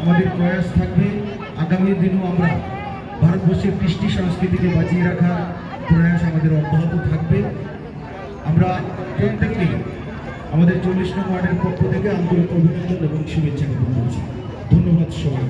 আমাদের প্রয়াস থাকবে আগামী দিনেও আমরা ভারতবর্ষের কৃষ্টি সংস্কৃতিকে বাঁচিয়ে রাখার প্রয়াস আমাদের অব্যাহত থাকবে। আমরা প্রত্যেককেই আমাদের 40 নং ওয়ার্ডের পক্ষ থেকে আন্তরিক অভিনন্দন এবং শুভেচ্ছা জ্ঞাপন করছি। ধন্যবাদ সবাই।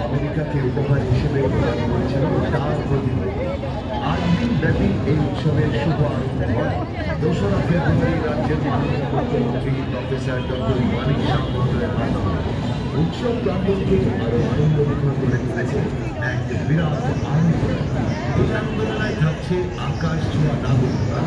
আমেরিকাকে উপহার হিসেবে প্রদান করেছিল তার প্রতিমা। 8 দিন ব্যাপী এই উৎসবের শুভ আরম্ভ হয় 2রা ফেব্রুয়ারি রাজ্যের মুখ্যমন্ত্রী প্রফেসর ডক্টর মানিক শাহ মহোদয়ের মাধ্যমে। উৎসব প্রাঙ্গণকে আরো আনন্দমুখর করে তুলেছে এক বিরাট আনন্দ। এই আনন্দমেলায় থাকছে আকাশ ছোঁয়া নাগরিকতা,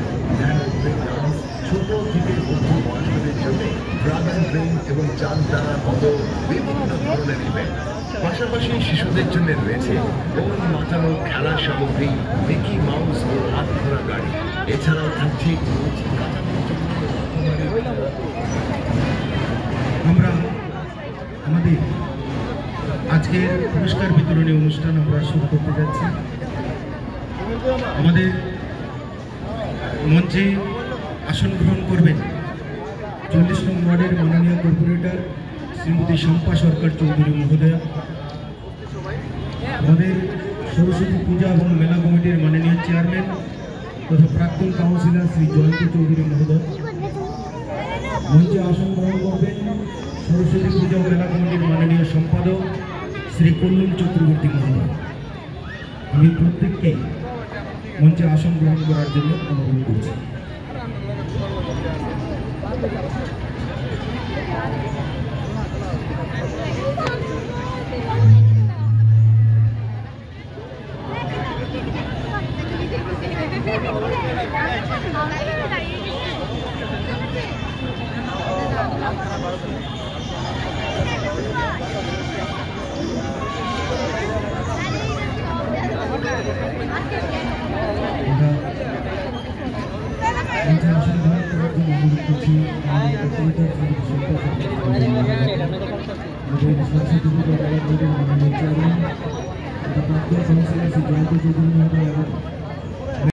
ছোট থেকে বন্ধু বয়স্কদের জন্য ড্রাগন ট্রেন এবং চাঁদ তারার মতো বিভিন্ন ধরনের ইভেন্ট। পাশাপাশি শিশুদের জন্য রয়েছে মন মাতানো খেলার সামগ্রী, মিকি মাউস ও হাত ধরা গাড়ি। এছাড়াও থাকছে আমরা আমাদের আজকের পুরস্কার বিতরণী অনুষ্ঠান আমরা শুরু করতে যাচ্ছি। আমাদের মঞ্চে আসন গ্রহণ করবেন 40 নং ওয়ার্ডের মাননীয় কর্পোরেটর শ্রীমতী শম্পা সরকার চৌধুরী মহোদয়া, আমাদের সরস্বতী পূজা এবং মেলা কমিটির মাননীয় চেয়ারম্যান তথা প্রাক্তন কাউন্সিলর শ্রী জয়ন্ত চৌধুরী মহোদয়। মঞ্চে আসন গ্রহণ করবেন সরস্বতী পূজা ও মেলা কমিটির মাননীয় সম্পাদক শ্রী কল্যাণ চক্রবর্তী মহোদয়। আমি প্রত্যেককে মঞ্চে আসন গ্রহণ করার জন্য অনুরোধ করছি। সরস্বতী পূজা